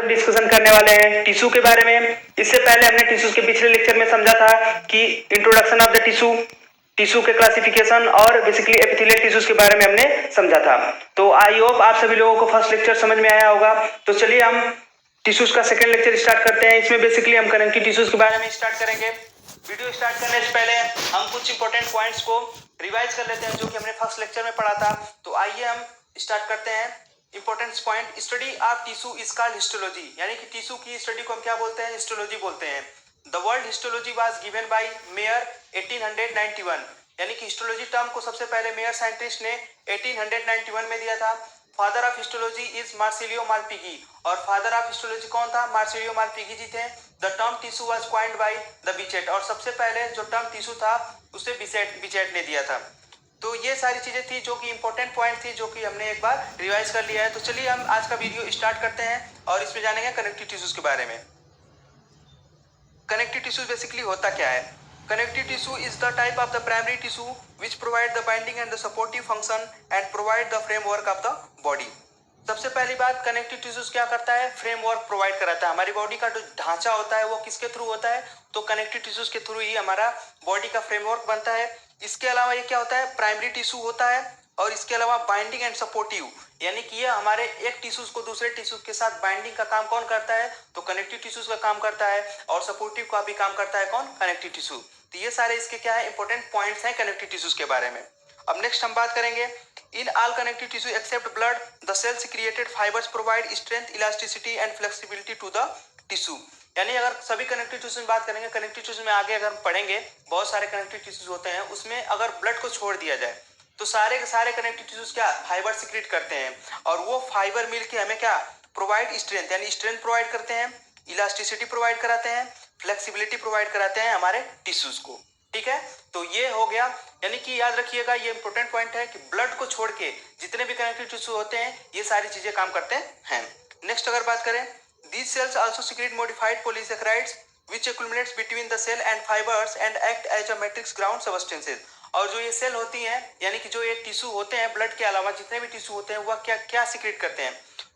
हम डिस्कशन करने वाले हैं टिश्यू के बारे में। इससे पहले हमने टिश्यूज के पिछले लेक्चर में समझा था कि introduction of the tissue, tissue के क्लासिफिकेशन और बेसिकली एपिथेलियल टिश्यूज के बारे में हमने समझा था। तो आई होप आप सभी लोगों को फर्स्ट लेक्चर समझ में आया होगा। तो चलिए हम टिश्यूज का सेकंड लेक्चर स्टार्ट करते हैं। इसमें बेसिकली हम कनेक्टिव टिश्यूज के बारे में स्टार्ट करेंगे। वीडियो स्टार्ट करने से पहले हम कुछ इंपॉर्टेंट पॉइंट्स को रिवाइज कर लेते हैं जो कि हमने फर्स्ट लेक्चर में पढ़ा था। तो आइए हम स्टार्ट करते हैं। Important point, study of tissue is called histology, यानी कि टिश्यू की स्टडी को हम क्या बोलते हैं? हिस्टोलॉजी बोलते हैं। The word histology was given by mayor 1891, यानी कि हिस्टोलॉजी टर्म को सबसे पहले मेयर साइंटिस्ट ने 1891 में दिया था। Father of histology is Marcello Malpighi, और फादर ऑफ हिस्टोलॉजी कौन था? मार्सिलियो मालपिगी जी थे। The term tissue was coined by the Bichat, और सबसे पहले जो टर्म टिश्यू था उसे बिचेट ने दिया था। तो ये सारी चीजें थी जो कि इंपॉर्टेंट पॉइंट थी, जो कि हमने एक बार रिवाइज कर लिया है। तो चलिए हम आज का वीडियो स्टार्ट करते हैं और इसमें जानेंगे कनेक्टिव टिश्यूज के बारे में। कनेक्टिव टिश्यूज बेसिकली होता क्या है? Connective tissue is the type of the primary tissue which provide the binding and the supportive function and provide the framework of the body. सबसे पहली बात, कनेक्टिव टिश्यूज क्या करता है? फ्रेमवर्क प्रोवाइड कराता है। हमारी बॉडी का जो ढांचा होता है वो किसके थ्रू होता है? तो कनेक्टिव टिश्यूज के थ्रू ही हमारा बॉडी का फ्रेमवर्क बनता है। इसके अलावा ये क्या होता है? प्राइमरी टिश्यू होता है, और इसके अलावा बाइंडिंग एंड सपोर्टिव, यानी कि ये हमारे एक टिश्यूज को दूसरे टिश्यूज के साथ बाइंडिंग का काम कौन करता है? तो कनेक्टिव टिश्यूज का काम करता है, और सपोर्टिव का भी काम करता है कौन? Connective tissue. तो ये सारे इसके क्या है? इंपॉर्टेंट पॉइंट्स हैं कनेक्टिव टिश्यूज के बारे में। अब नेक्स्ट हम बात करेंगे, in all connective tissue except blood the cells created fibres provide strength, elasticity and flexibility to the tissue. यानी अगर सभी कनेक्टिव टिश्यू में बात करेंगे, कनेक्टिव टिश्यू में आगे अगर हम पढ़ेंगे बहुत सारे कनेक्टिव टिश्यूज होते हैं, उसमें अगर ब्लड को छोड़ दिया जाए तो सारे के सारे कनेक्टिव टिश्यूज क्या? फाइबर सिक्रीट करते हैं, और वो फाइबर मिलके हमें क्या प्रोवाइड? स्ट्रेंथ, यानी स्ट्रेंथ प्रोवाइड करते हैं, इलास्टिसिटी प्रोवाइड कराते हैं, फ्लेक्सिबिलिटी प्रोवाइड कराते हैं हमारे टिश्यूज को। ठीक है, तो ये हो गया। यानी कि याद रखिएगा, ये इंपॉर्टेंट पॉइंट है कि ब्लड को छोड़ के जितने भी कनेक्टिव टिश्यू होते हैं ये सारी चीजें काम करते हैं। नेक्स्ट अगर बात करें, these cells also secrete modified polysaccharides which accumulates between the cell and fibers and act as a matrix ground substances। और जो ये सेल होती हैं, यानी कि जो ये टिश्यू होते हैं, ब्लड के अलावा जितने भी टिश्यू होते हैं वह क्या क्या सिक्रेट करते हैं?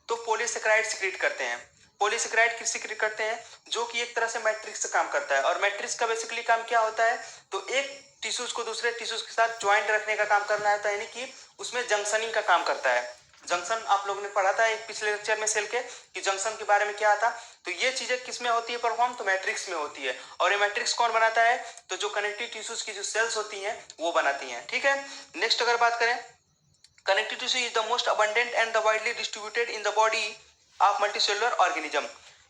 तो पॉलीसेक्राइड सिक्रेट करते हैं। पॉलीसेक्राइड किस सिक्रेट करते हैं? जो कि एक तरह से मैट्रिक्स का काम करता है। और मैट्रिक्स का बेसिकली काम क्या होता है? तो एक टिश्यूज को दूसरे टिश्यूज के साथ ज्वाइंट रखने का काम करना है, यानी कि उसमें जंक्शनिंग का काम करता है। जंक्शन आप लोगों ने पढ़ा था एक पिछले लेक्चर में सेल के, कि जंक्शन के बारे में क्या था। तो ये चीजें किस में होती है परफॉर्म? तो मैट्रिक्स में होती है। और ये मैट्रिक्स कौन बनाता है? तो जो कनेक्टिव टिश्यूज की जो सेल्स होती हैं वो बनाती हैं। ठीक है, नेक्स्ट अगर बात करें, connective tissue is the most abundant and the widely distributed in the body of multicellular organism.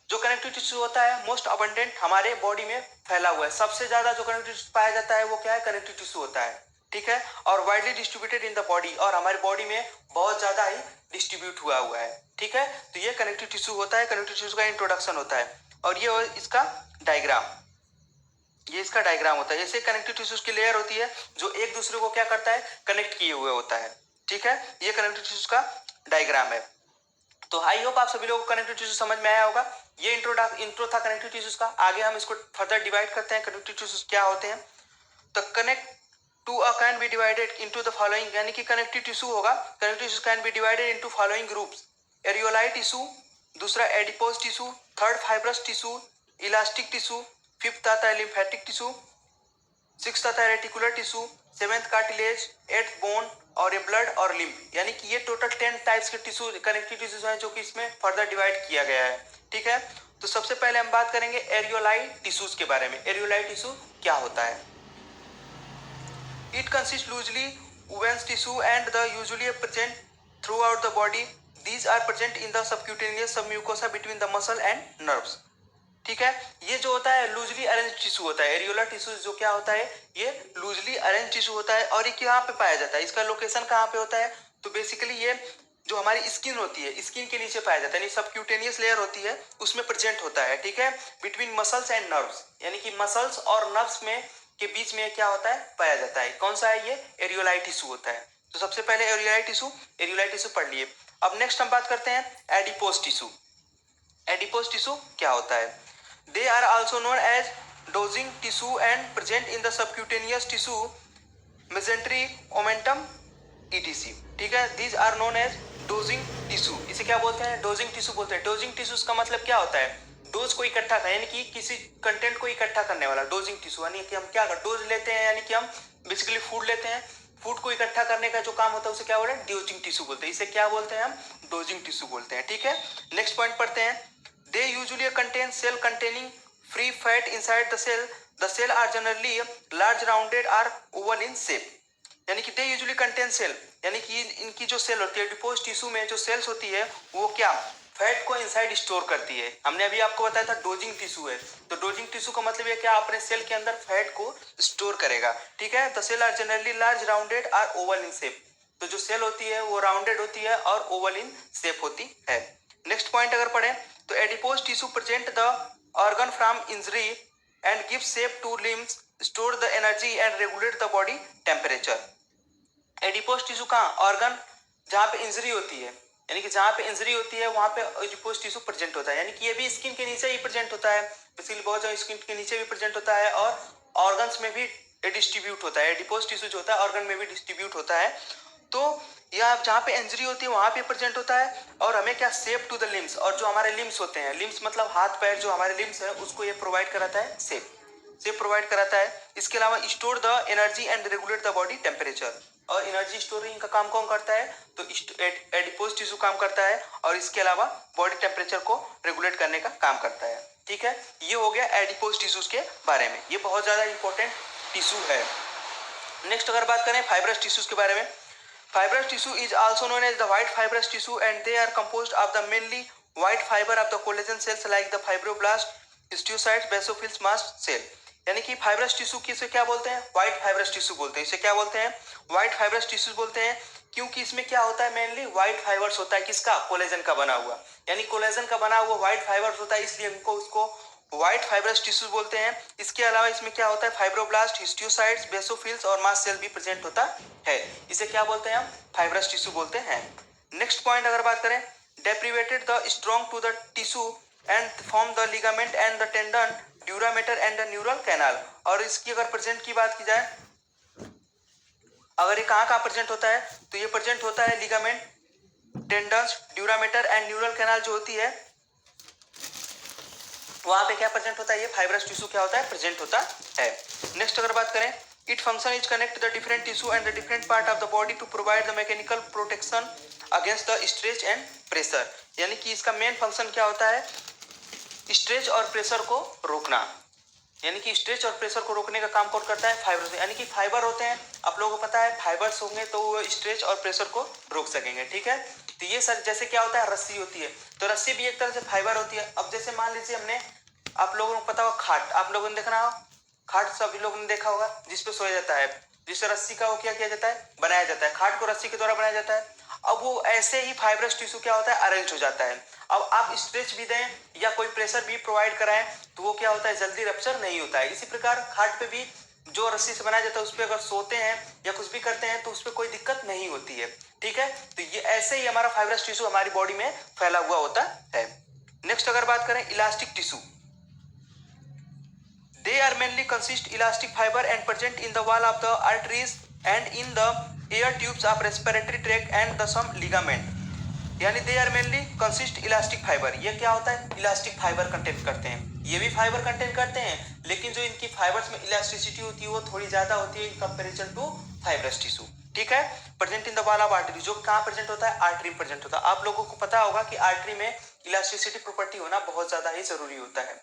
जो कनेक्टिव टिश्यू होता है मोस्ट अबंडेंट हमारे बॉडी में फैला हुआ है। सबसे ज्यादा जो कनेक्टिव टिश्यू पाया जाता है वो क्या है? कनेक्टिव टिश्यू होता है। ठीक है, और widely distributed in the body, और हमारी बॉडी में बहुत ज्यादा ही डिस्ट्रीब्यूट हुआ है। ठीक है, तो ये कनेक्टिव टिश्यू होता है। कनेक्टिव टिश्यू का इंट्रोडक्शन होता है, और ये इसका डायग्राम, ये इसका डायग्राम होता है। जैसे कनेक्टिव टिश्यूज की लेयर होती है जो एक दूसरे को क्या करता है? कनेक्ट किए हुए होता है। ठीक है, ये कनेक्टिव टिश्यूज का डायग्राम है। तो आई होप आप सभी लोगों को कनेक्टिव टिश्यू समझ में आया होगा। ये इंट्रो था कनेक्टिव टिश्यूज का। आगे हम इसको फर्दर डिवाइड करते हैं, कनेक्टिव टिश्यूज क्या होते हैं। तो connect to a can be divided into the following, यानी कि कनेक्टिव टिश्यू होगा, connective tissue can be divided into following groups: areolar tissue, दूसरा adipose tissue, third fibrous tissue, elastic tissue, fifth आता है लिम्फेटिक टिश्यू, सिक्स्थ आता है reticular tissue, seventh cartilage, eighth bone, और ये ब्लड और लिम्फ। यानी कि ये टोटल 10 टाइप्स के टिश्यू कनेक्टिव टिश्यूज हैं जो कि इसमें फर्दर डिवाइड किया गया है। ठीक है, तो सबसे पहले हम बात करेंगे एरियोलाइट टिश्यूज के बारे में। एरियोलाइट टिश्यू क्या होता है? It consists loosely woven tissue and the usually present throughout the body. These are present in the subcutaneous submucosa between the muscle and nerves. ठीक है, ये जो होता है लूजली अरेंज टिश्यू होता है। एरियोला टिश्यू जो क्या होता है? ये लूजली अरेंज टिश्यू होता है, और ये कहाँ पे पाया जाता है? इसका लोकेशन कहाँ पे होता है? तो बेसिकली ये जो हमारी स्किन होती है, स्किन के नीचे पाया जाता है, यानी सबक्यूटेनियस लेयर होती है उसमें प्रेजेंट होता है। ठीक है, बिटवीन मसल्स एंड नर्व्स, यानी कि मसल्स और नर्व्स में के बीच में क्या होता है? पाया जाता है। कौन सा है? ये एरियोलाइट टिश्यू होता है। तो सबसे पहले एरियोलाइट टिश्यू पढ़ लिए। अब नेक्स्ट हम बात करते हैं एडिपोज टिश्यू। एडिपोज टिश्यू क्या होता है? They are also known as dosing tissue and present in the subcutaneous tissue, mesentery, omentum, etc. ठीक है, these are known as dosing tissue, इसे क्या बोलते हैं? डोजिंग टिश्यू बोलते हैं। डोजिंग टिश्यूज का मतलब क्या होता है? डोज को इकट्ठा करना, यानी कि किसी कंटेंट को इकट्ठा करने वाला डोजिंग टिश्यू, यानी कि हम क्या कर डोज लेते हैं, यानी कि हम बेसिकली फूड लेते हैं, फूड को इकट्ठा करने का जो काम होता है उसे क्या बोलते हैं? डोजिंग टिश्यू बोलते हैं। इसे क्या बोलते हैं? हम डोजिंग टिश्यू बोलते हैं। ठीक है, नेक्स्ट पॉइंट पढ़ते हैं। They usually contain cell containing free fat inside the cell. The cell are generally large rounded or oval in shape, यानी कि दे यूजुअली कंटेन सेल, यानी कि इनकी जो सेल होती है एडिपोज टिश्यू में जो सेल्स होती है वो क्या फैट को इनसाइड स्टोर करती है। हमने अभी आपको बताया था डोजिंग टिश्यू है, तो डोजिंग टिश्यू का मतलब ये क्या अपने सेल के अंदर फैट को स्टोर करेगा। ठीक है, the cell are generally large rounded or oval in shape, तो जो सेल होती है वो राउंडेड होती है और ओवल इन शेप होती है। नेक्स्ट पॉइंट अगर पढ़ें तो adipose tissue present the organ from injury and give shape to limbs, store the energy and regulate the body temperature. Adipose tissue कहाँ? ऑर्गन जहाँ पे इंजरी होती है, यानी कि जहाँ पे इंजरी होती है वहाँ पे एडिपोज टिश्यू प्रेजेंट होता है, यानी कि ये भी स्किन के नीचे ही प्रेजेंट होता है, बेसिकली बहुत ज़्यादा स्किन के नीचे भी प्रेजेंट होता है और ऑर्गन्स में भी डिस्ट्रीब्यूट होता है। एडिपोज टिश्यू जो होता है ऑर्गन में भी डिस्ट्रीब्यूट होता है, तो यह जहाँ पे इंजरी होती है वहाँ पे प्रेजेंट होता है। और हमें क्या शेप टू द लिम्स, और जो हमारे लिम्स होते हैं, लिम्स मतलब हाथ पैर जो हमारे लिम्स है उसको ये प्रोवाइड कराता है शेप प्रोवाइड कराता है। इसके अलावा store the energy and regulate the body temperature, और एनर्जी स्टोरिंग का काम कौन करता है? तो एडिपोज टिश्यू काम करता है, और इसके अलावा बॉडी टेम्परेचर को रेगुलेट करने का काम करता है। ठीक है, ये हो गया एडिपोज टिश्यूज के बारे में, ये बहुत ज्यादा इंपॉर्टेंट टिश्यू है। नेक्स्ट अगर बात करें फाइब्रस टिश्यूज के बारे में, fibrous tissue is also known as the white fibrous tissue and they are composed of the mainly white fiber of the collagen cells like the fibroblast, histiocytes, basophils, mast cell। यानी कि fibrous tissue किसे क्या बोलते हैं? White fibrous tissue बोलते हैं। इसे क्या बोलते हैं? व्हाइट फाइब्रस टिश्यू बोलते हैं, क्योंकि इसमें क्या होता है? मेनली व्हाइट फाइबर्स होता है, किसका? कोलेजन का बना हुआ, यानी कोलेजन का बना हुआ व्हाइट फाइबर्स होता है, इसलिए हमको उसको व्हाइट फाइब्रस टिश्यू बोलते हैं। इसके अलावा इसमें क्या होता है? फाइब्रोब्लास्ट, हिस्टियोसाइट्स, बेसोफिल्स और मास्ट सेल भी प्रेजेंट होता है, इसे क्या बोलते हैं? हम फाइब्रस टिश्यू बोलते हैं। नेक्स्ट पॉइंट अगर बात करें, they provided the strong to the tissue and form the ligament and the tendon, dura mater and the neural canal. और इसकी अगर प्रेजेंट की बात की जाए, अगर ये कहाँ प्रेजेंट होता है, तो ये प्रेजेंट होता है ligament, tendons, dura mater and neural canal जो होती है वहां पे क्या प्रेजेंट होता है? ये फाइब्रस टिश्यू क्या होता है? प्रेजेंट होता है। नेक्स्ट अगर बात करें, it function is connect the different tissue and the different part of the body to provide the mechanical protection against the stretch and pressure, यानी कि इसका मेन फंक्शन क्या होता है? स्ट्रेच और प्रेशर को रोकना, यानी कि स्ट्रेच और प्रेशर को रोकने का काम कौन करता है? फाइबर, यानी कि फाइबर होते हैं, आप लोगों को पता है फाइबर्स होंगे तो वो स्ट्रेच और प्रेशर को रोक सकेंगे। ठीक है, तो ये सर जैसे क्या होता है? रस्सी होती है, तो रस्सी भी एक तरह से फाइबर होती है। अब जैसे मान लीजिए हमने, आप लोगों को पता होगा खाट, आप लोगों ने देखना हो खाट, सभी लोगों ने देखा होगा जिसपे सोया जाता है, जिससे रस्सी का वो क्या किया जाता है? बनाया जाता है, खाट को रस्सी के द्वारा बनाया जाता है। अब वो ऐसे ही फाइब्रस टिश्यू क्या होता है? अरेंज हो जाता है। अब आप स्ट्रेच भी दें या कोई प्रेशर भी प्रोवाइड कराएं तो वो क्या होता है? जल्दी रप्चर नहीं होता है। इसी प्रकार खाट पे भी जो रस्सी से बनाया जाता है उस पर अगर सोते हैं या कुछ भी करते हैं तो उस पर कोई दिक्कत नहीं होती है। ठीक है, तो ये ऐसे ही हमारा फाइब्रस टिश्यू हमारी बॉडी में फैला हुआ होता है। नेक्स्ट अगर बात करें elastic tissue, they are mainly consist elastic fiber and present in the wall of the arteries and in the air tubes of respiratory tract and the some ligament, यानी they are mainly consist elastic fibre. ये क्या होता है? Elastic fibre content करते हैं, ये भी fibre content करते हैं, लेकिन जो इनकी फाइबर्स में इलास्टिसिटी होती है वो थोड़ी ज्यादा होती है in comparison to fibrous tissue. ठीक है, present in the wall of artery, जो कहाँ प्रेजेंट होता है? आर्टरी प्रेजेंट होता है। आप लोगों को पता होगा कि आर्टरी में इलास्टिसिटी प्रॉपर्टी होना बहुत ज्यादा ही जरूरी होता है,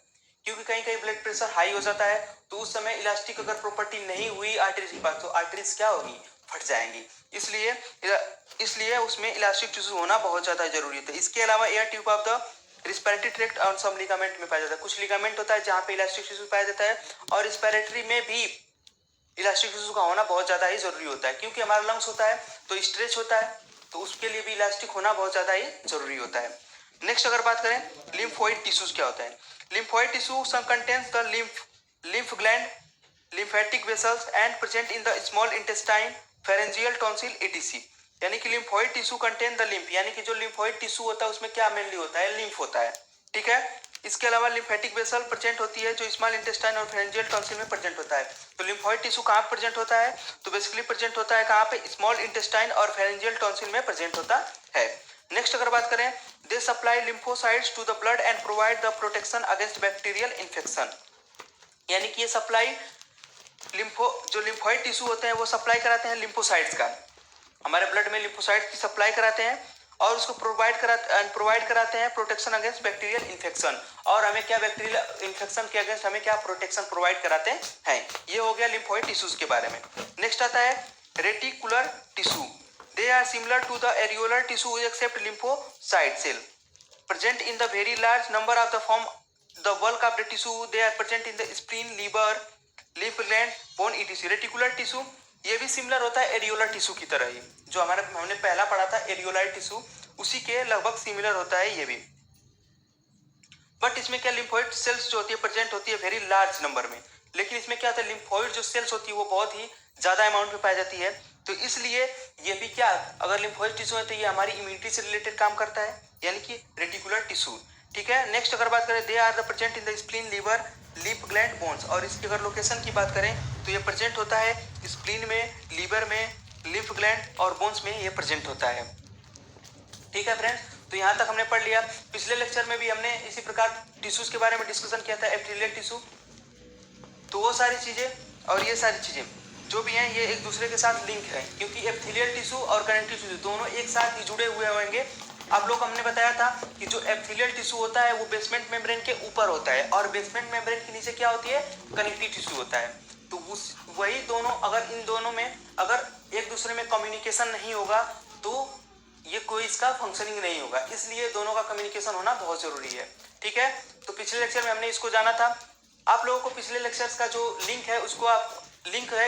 क्योंकि कहीं कहीं ब्लड प्रेशर हाई हो जाता है तो उस समय इलास्टिक अगर प्रॉपर्टी नहीं हुई आर्टरीज के पास तो आर्टरीज क्या होगी? फट जाएंगी। इसलिए उसमें इलास्टिक टिश्यू होना बहुत ज्यादा जरूरी होता है। इसके अलावा air tube of the respiratory tract और सम लिगामेंट में पाया जाता है, कुछ लिगामेंट होता है जहाँ पे इलास्टिक टिश्यू पाया जाता है, और रिस्पिरेटरी में भी इलास्टिक टिश्यू का होना बहुत ज्यादा ही जरूरी होता है, क्योंकि हमारा लंग्स होता है तो स्ट्रेच होता है, तो उसके लिए भी इलास्टिक होना बहुत ज्यादा ही जरूरी होता है। नेक्स्ट अगर बात करें लिम्फोइड टिश्यूज क्या होता है? Lymphoid tissue contains the lymph gland, lymphatic vessels and present in the small intestine, pharyngeal tonsil etc, यानी कि lymphoid tissue contain the lymph, यानी कि जो लिम्फोइड टिश्यू होता है उसमें क्या मेनली होता है? लिम्फ होता है। ठीक है, इसके अलावा लिम्फेटिक वेसल प्रेजेंट होती है जो स्मॉल इंटेस्टाइन और फेरेंजियल टॉन्सिल में प्रेजेंट होता है। तो लिम्फोइड टिश्यू कहाँ प्रेजेंट होता है? तो बेसिकली प्रेजेंट होता है कहाँ पे? स्मॉल इंटेस्टाइन और फेरेंजियल टॉन्सिल में प्रेजेंट होता है। नेक्स्ट अगर बात करें, they supply lymphocytes to the blood and provide the protection against bacterial infection. यानी कि ये सप्लाई जो लिम्फोइड टिश्यू होते हैं वो सप्लाई कराते हैं लिम्फोसाइट्स का, हमारे ब्लड में लिम्फोसाइट्स की सप्लाई कराते हैं और उसको प्रोवाइड कराते हैं प्रोटेक्शन अगेंस्ट बैक्टीरियल इन्फेक्शन। और हमें क्या बैक्टीरियल इन्फेक्शन के अगेंस्ट हमें क्या प्रोटेक्शन प्रोवाइड कराते हैं। ये हो गया लिम्फोइड टिश्यूज के बारे में। नेक्स्ट आता है reticular tissue. They are similar to the areolar tissue except lymphocyte cell present in the very large number of the form the bulk of the tissue. They are present in the spleen, liver, lymph gland, bone etc. Reticular tissue ये भी similar होता है areolar tissue की तरह ही, जो हमने पहला पढ़ा था एरियोलाइट टिश्यू, उसी के लगभग सिमिलर होता है ये भी। बट इसमें क्या लिम्फोइड सेल्स जो होती है प्रेजेंट होती है वेरी लार्ज नंबर में, लेकिन इसमें क्या होता है लिम्फोइड जो सेल्स होती है वो बहुत ही ज्यादा अमाउंट में पाई जाती है। तो इसलिए ये भी क्या, अगर लिम्फोइड टिश्यू है तो ये हमारी इम्यूनिटी से रिलेटेड काम करता है, यानी कि रेटिकुलर टिश्यू। ठीक है। नेक्स्ट अगर बात करें, they are the present in the spleen, liver, lymph gland, bones. और इसकी अगर लोकेशन की बात करें तो ये प्रेजेंट होता है स्प्लीन में, लीवर में, लिम्फ ग्लैंड और बोन्स में ये प्रेजेंट होता है। ठीक है फ्रेंड्स, तो यहाँ तक हमने पढ़ लिया। पिछले लेक्चर में भी हमने इसी प्रकार टिश्यूज के बारे में डिस्कशन किया था, एपिथेलियल टिश्यू। तो वो सारी चीजें और ये सारी चीजें जो भी हैं ये एक दूसरे के साथ लिंक है, क्योंकि एपिथेलियल टिश्यू और कनेक्टिव टिश्यू दोनों एक साथ ही जुड़े हुए होंगे। आप लोग हमने बताया था कि जो एपिथेलियल टिश्यू होता है वो बेसमेंट मेम्ब्रेन के ऊपर होता है और बेसमेंट मेम्ब्रेन के नीचे क्या होती है, कनेक्टिव टिश्यू होता है। तो वही दोनों, अगर इन दोनों में अगर एक दूसरे में कम्युनिकेशन नहीं होगा तो ये कोई इसका फंक्शनिंग नहीं होगा, इसलिए दोनों का कम्युनिकेशन होना बहुत जरूरी है। ठीक है। तो पिछले लेक्चर में हमने इसको जाना था। आप लोगों को पिछले लेक्चर्स का जो लिंक है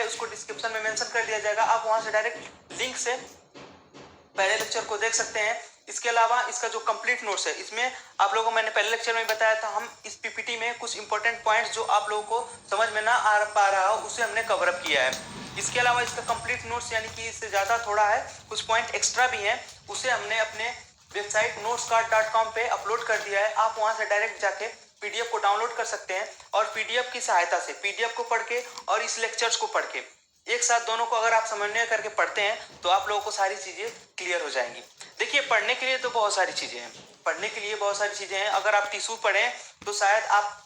उसको डिस्क्रिप्शन में मेंशन कर दिया जाएगा, आप वहां से डायरेक्ट लिंक से पहले लेक्चर को देख सकते हैं। इसके अलावा इसका जो कंप्लीट नोट्स है, इसमें आप लोगों को मैंने पहले लेक्चर में बताया था, हम इस पीपीटी में कुछ इंपॉर्टेंट पॉइंट्स जो आप लोगों को समझ में ना आ पा रहा हो उसे हमने कवर अप किया है। इसके अलावा इसका कंप्लीट नोट्स यानी कि इससे ज़्यादा थोड़ा है, कुछ पॉइंट एक्स्ट्रा भी हैं, उसे हमने अपने वेबसाइट notescard.com पे अपलोड कर दिया है। आप वहाँ से डायरेक्ट जाके पीडीएफ को डाउनलोड कर सकते हैं और पीडीएफ की सहायता से पीडीएफ को पढ़ के और इस लेक्चर्स को पढ़ के एक साथ दोनों को अगर आप समन्वय करके पढ़ते हैं तो आप लोगों को सारी चीज़ें क्लियर हो जाएंगी। देखिए, पढ़ने के लिए तो बहुत सारी चीज़ें हैं, अगर आप टिश्यू पढ़ें तो शायद आप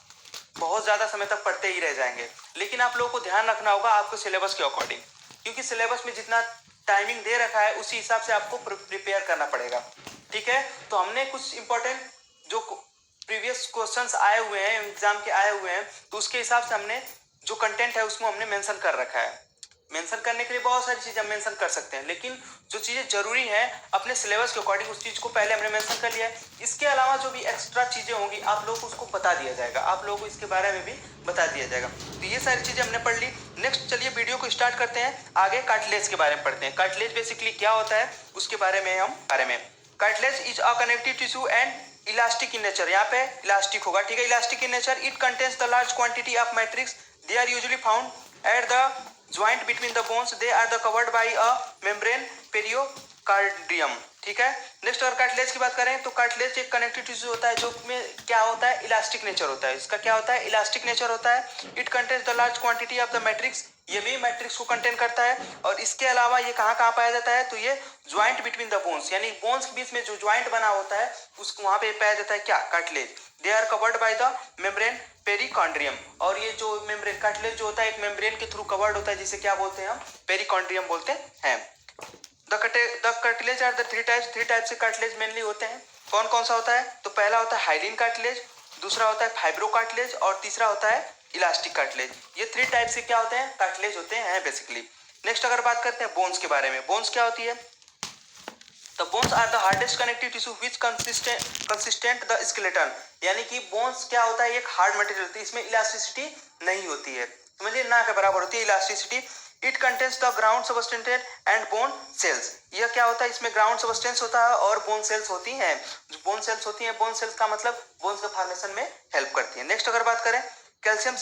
बहुत ज़्यादा समय तक पढ़ते ही रह जाएंगे, लेकिन आप लोगों को ध्यान रखना होगा आपको सिलेबस के अकॉर्डिंग, क्योंकि सिलेबस में जितना टाइमिंग दे रखा है उसी हिसाब से आपको प्रिपेयर करना पड़ेगा। ठीक है। तो हमने कुछ इंपॉर्टेंट जो प्रीवियस क्वेश्चंस आए हुए हैं, एग्जाम के आए हुए हैं, तो उसके हिसाब से हमने जो कंटेंट है उसको हमने मेंशन कर रखा है। मेंशन करने के लिए बहुत सारी चीज़ें हम मेंशन कर सकते हैं, लेकिन जो चीज़ें जरूरी हैं अपने सिलेबस के अकॉर्डिंग उस चीज़ को पहले हमने मेंशन कर लिया है। इसके अलावा जो भी एक्स्ट्रा चीज़ें होंगी आप लोगों को उसको बता दिया जाएगा, आप लोगों को इसके बारे में भी बता दिया जाएगा। तो ये सारी चीज़ें हमने पढ़ ली। नेक्स्ट चलिए वीडियो को स्टार्ट करते हैं, आगे कार्टिलेज के बारे में पढ़ते हैं। कार्टिलेज बेसिकली क्या होता है उसके बारे में cartilage is a connective tissue and elastic in nature. यहाँ पे इलास्टिक होगा, ठीक है, elastic in nature. It contains the large quantity of matrix, they are usually found at the joint between the bones, they are the covered by a membrane pericardium। ठीक है। Next अगर cartilage की बात करें तो कार्टिलेज एक connective tissue होता है जो में क्या होता है, इलास्टिक नेचर होता है। इसका क्या होता है, इलास्टिक नेचर होता है। It contains the large quantity of the matrix, ये भी मैट्रिक्स को कंटेन करता है। और इसके अलावा ये कहाँ पाया जाता है, तो ये ज्वाइंट बिटवीन द बोन्स, यानी बोन्स के बीच में जो ज्वाइंट बना होता है उसको वहां पे पाया जाता है क्या, cartilage. They are covered by the membrane perichondrium. और ये जो मेम्ब्रेन कार्टिलेज जो होता है एक मेम्ब्रेन के थ्रू कवर्ड होता है, जिसे क्या बोलते हैं हम, पेरिकॉन्ड्रियम बोलते हैं। The cartilage are the three types से कार्टिलेज मेनली होते हैं। कौन कौन सा होता है, तो पहला होता है हाइलिन कार्टिलेज, दूसरा होता है फाइब्रो कार्टिलेज और तीसरा होता है इलास्टिक कार्टिलेज। ये थ्री टाइप से क्या होते हैं, कार्टिलेज होते हैं बेसिकली। नेक्स्ट अगर बात करते हैं बोन्स के बारे में, बोन्स क्या होती है, The bones are the hardest connective tissue which consistent the skeleton। यानी कि बोन्स क्या होता है, एक हार्ड मटेरियल होती है, इसमें इलास्टिसिटी नहीं होती है, समझिए ना के बराबर होती है elasticity. It contains the ground substance and bone cells. यह क्या होता है, इसमें ग्राउंड सबस्टेंस होता है और बोन सेल्स होती हैं। जो बोन सेल्स होती हैं, बोन सेल्स का मतलब बोन्स के फॉर्मेशन में हेल्प करती है। नेक्स्ट अगर बात करें, calcium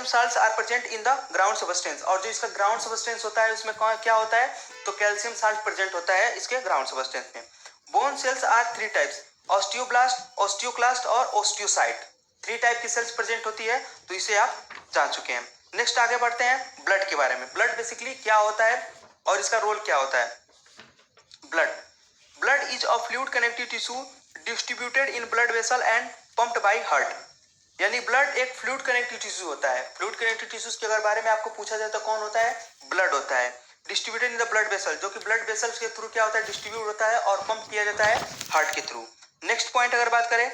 salts are present in the ground substance. और जो इसका ग्राउंड सबस्टेंस होता है उसमें क्या होता है, तो कैल्शियम साल्ट प्रेजेंट होता है इसके ग्राउंड सबस्टेंस में। Bone cells are three types, osteoblast, osteoclast और ऑस्टियोसाइट, 3 टाइप की सेल्स प्रेजेंट होती है, तो इसे आप जान चुके हैं। नेक्स्ट आगे बढ़ते हैं ब्लड के बारे में। ब्लड बेसिकली क्या होता है और इसका रोल क्या होता है। Blood is a fluid connective tissue distributed in blood vessel and pumped by heart. यानी ब्लड एक फ्लूइड कनेक्टिव टिश्यू होता है। फ्लूइड कनेक्टिव टिश्यूज के अगर बारे में आपको पूछा जाए तो कौन होता है, ब्लड होता है। Distributed in the blood vessel, जो कि ब्लड वेसल्स के थ्रू क्या होता है, डिस्ट्रीब्यूट होता है और पंप किया जाता है हार्ट के थ्रू। नेक्स्ट पॉइंट अगर बात करें,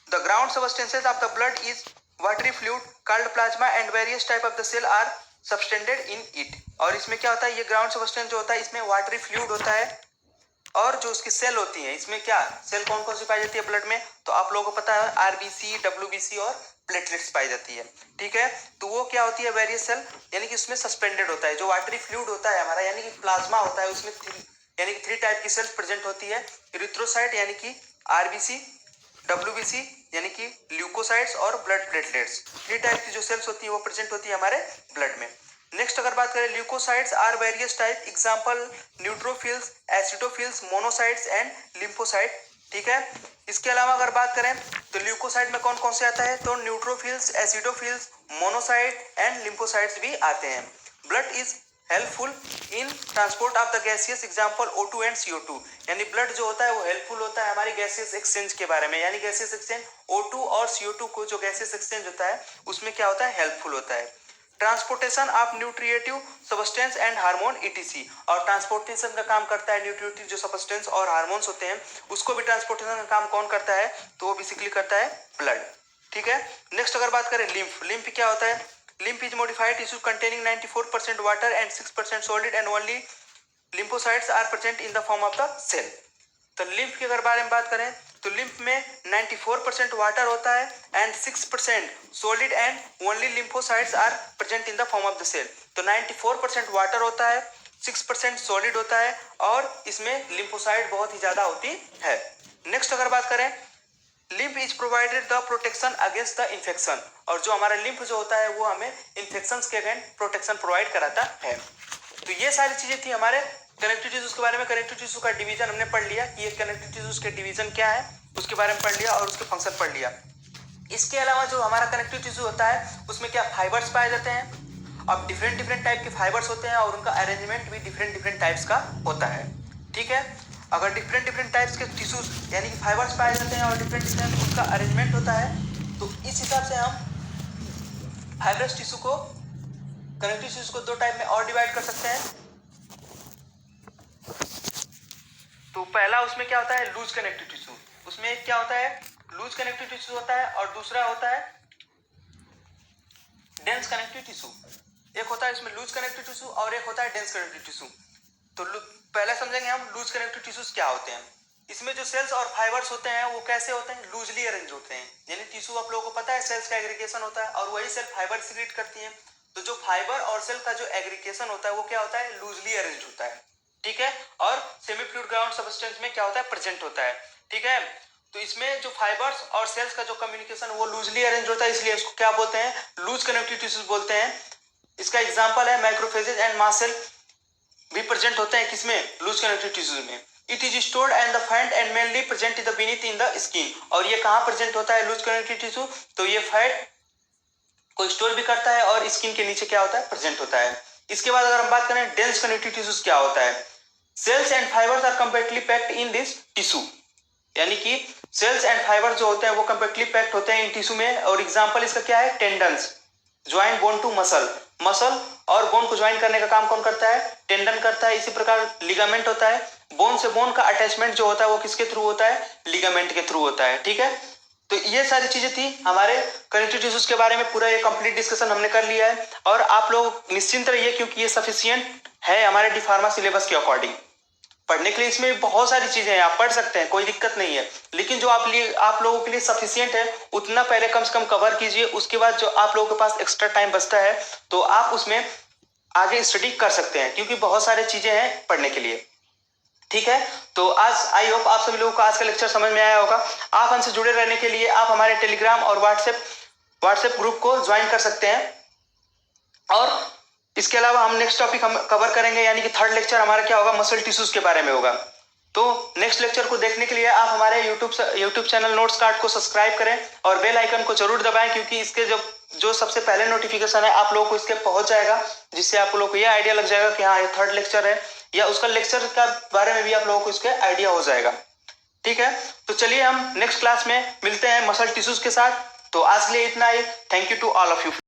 the ground substances of the blood is watery fluid called plasma and various type of the cell are suspended in it. और इसमें क्या होता है, ये ग्राउंड सबस्टेंस जो होता है इसमें वाटरी फ्लूइड होता है और जो उसकी सेल होती है, इसमें क्या सेल कौन कौन सी पाई जाती है ब्लड में, तो आप लोगों को पता है आरबीसी, डब्ल्यूबीसी और प्लेटलेट्स पाई जाती है। ठीक है, तो वो क्या होती है, वेरियस सेल, यानी कि उसमें सस्पेंडेड होता है। जो वाटरी फ्लूइड होता है हमारा, यानी कि प्लाज्मा होता है, उसमें यानी कि 3 टाइप की सेल्स प्रेजेंट होती है। इरिथ्रोसाइट यानी कि आरबीसी, डब्ल्यूबीसी यानी कि ल्यूकोसाइट्स और ब्लड प्लेटलेट्स, 3 टाइप की जो सेल्स होती है वो प्रेजेंट होती है हमारे ब्लड में। नेक्स्ट अगर बात करें, leucocytes are various type, example neutrophils, acidophils, monocytes and lymphocyte. ठीक है, इसके अलावा अगर बात करें तो ल्यूकोसाइट में कौन कौन से आता है, तो neutrophils, acidophils, monocyte and lymphocytes भी आते हैं। Blood is helpful in transport of the gaseous, example O2 and CO2। यानी ब्लड जो होता है वो हेल्पफुल होता है हमारी गैसियस एक्सचेंज के बारे में, यानी गैसियस एक्सचेंज O2 और CO2 को जो गैसियस एक्सचेंज होता है उसमें क्या होता है, हेल्पफुल होता है। Transportation of nutritive substance and hormone ETC, और ट्रांसपोर्टेशन का काम करता है न्यूट्रिएटिव जो सबस्टेंस और हार्मोन्स होते हैं उसको भी ट्रांसपोर्टेशन का काम कौन करता है, तो वो बेसिकली करता है ब्लड। ठीक है, नेक्स्ट अगर बात करें लिम्फ, लिम्फ क्या होता है, lymph is modified tissue containing 94% water and 6% solid and only lymphocytes are present in the form of the cell. तो लिम्फ के अगर बारे में बात करें तो लिम्फ में 94% वाटर होता है and 6% solid and only lymphocytes are present in the form of the cell. तो 94% वाटर होता है, 6% सॉलिड होता है और इसमें लिम्फोसाइट बहुत ही ज्यादा होती है। नेक्स्ट अगर बात करें, lymph is provided the protection against the infection, और जो हमारा लिम्फ जो होता है वो हमें इन्फेक्शन के अगेंस्ट प्रोटेक्शन प्रोवाइड कराता है। तो ये सारी चीजें थी हमारे कनेक्टिव टिश्यूज के बारे में। कनेक्टिव टिश्यू का डिवीजन हमने पढ़ लिया कि ये कनेक्टिव टिश्यूज के डिवीजन क्या है, उसके बारे में पढ़ लिया और उसके फंक्शन पढ़ लिया। इसके अलावा जो हमारा कनेक्टिव टिश्यू होता है उसमें क्या फाइबर्स पाए जाते हैं। अब डिफरेंट डिफरेंट टाइप के फाइबर्स होते हैं और उनका अरेंजमेंट भी डिफरेंट डिफरेंट टाइप्स का होता है। ठीक है, अगर डिफरेंट डिफरेंट टाइप्स के टिश्यूज यानी कि फाइबर्स पाए जाते हैं और डिफरेंट डिफरेंट उनका अरेंजमेंट होता है, तो इस हिसाब से हम फाइबरस टिश्यू को, कनेक्टिव टिश्यूज को 2 टाइप में और डिवाइड कर सकते हैं। तो पहला उसमें क्या होता है, लूज कनेक्टिव टिश्यू। उसमें एक क्या होता है, लूज कनेक्टिव टिश्यू होता है और दूसरा होता है डेंस कनेक्टिव टिश्यू। एक होता है इसमें लूज कनेक्टिव टिश्यू और एक होता है डेंस कनेक्टिव टिश्यू। तो पहले समझेंगे हम लूज कनेक्टिव टिश्यूज क्या होते हैं। इसमें जो सेल्स और फाइबर्स होते हैं वो कैसे होते हैं, लूजली अरेंज होते हैं। यानी टिश्यू आप लोगों को पता है सेल्स का एग्रीगेशन होता है और वही सेल फाइबर सीक्रेट करती है। तो जो फाइबर और सेल का जो एग्रीगेशन होता है वो क्या होता है, लूजली अरेंज होता है। ठीक है, और सेमी फ्लूइड ग्राउंड सबस्टेंस में क्या होता है, प्रेजेंट होता है। ठीक है, तो इसमें जो फाइबर्स और सेल्स का जो कम्युनिकेशन वो लूजली अरेंज होता है, इसलिए इसको क्या बोलते हैं, लूज कनेक्टिव टिश्यूज बोलते हैं। इसका एग्जांपल है मैक्रोफेजेज एंड मास्ट सेल भी प्रेजेंट होते हैं किसमें, लूज कनेक्टिव टिश्यूज में। It is stored and the fat and mainly present in the beneath in the skin. और ये कहाँ प्रेजेंट होता है लूज कनेक्टिव टिश्यू, तो ये फैट को स्टोर भी करता है और स्किन के नीचे क्या होता है, प्रेजेंट होता है। इसके बाद अगर हम बात करें डेंस कनेक्टिव टिश्यूज क्या होता है, cells and fibres are completely packed in this tissue. यानी कि सेल्स एंड फाइबर जो होते हैं वो कंप्लीटली पैक्ड होते हैं इन टिश्यू में। और एग्जांपल इसका क्या है, tendons, join bone to muscle, muscle और बोन को ज्वाइन करने का काम कौन करता है, टेंडन करता है। इसी प्रकार लिगामेंट होता है, बोन से बोन का अटैचमेंट जो होता है वो किसके थ्रू होता है, लिगामेंट के थ्रू होता है। ठीक है, तो ये सारी चीजें थी हमारे कनेक्टिव टिश्यूज के बारे में। पूरा ये कंप्लीट डिस्कशन हमने कर लिया है और आप लोग निश्चिंत रहिए क्योंकि ये सफिशिएंट है हमारे डी फार्मा सिलेबस के अकॉर्डिंग। पढ़ने के लिए इसमें बहुत सारी चीजें हैं, आप पढ़ सकते हैं, कोई दिक्कत नहीं है। लेकिन जो आप लोगों के लिए सफिशिएंट है उतना पहले कम से कम कवर कीजिए। उसके बाद जो आप लोगों के पास एक्स्ट्रा टाइम बचता है तो आप उसमें आगे स्टडी कर सकते हैं क्योंकि बहुत सारी चीजें हैं पढ़ने के लिए। ठीक है, तो आज आई होप आप सभी लोगों को आज का लेक्चर समझ में आया होगा। आप हमसे जुड़े रहने के लिए आप हमारे टेलीग्राम और व्हाट्सएप ग्रुप को ज्वाइन कर सकते हैं। और इसके अलावा हम नेक्स्ट टॉपिक हम कवर करेंगे, यानी कि 3rd लेक्चर हमारा क्या होगा, मसल टिश्यूज के बारे में होगा। तो नेक्स्ट लेक्चर को देखने के लिए आप हमारे यूट्यूब चैनल नोट्स कार्ड को सब्सक्राइब करें और बेल आइकन को जरूर दबाएं, क्योंकि इसके जो सबसे पहले नोटिफिकेशन है आप लोगों को इसके पहुंच जाएगा, जिससे आप लोगों को ये आइडिया लग जाएगा कि हाँ ये थर्ड लेक्चर है, या उसका लेक्चर का बारे में भी आप लोगों को इसके आइडिया हो जाएगा। ठीक है, तो चलिए हम नेक्स्ट क्लास में मिलते हैं मसल टिश्यूज के साथ। तो आज के लिए इतना ही। Thank you to all of you.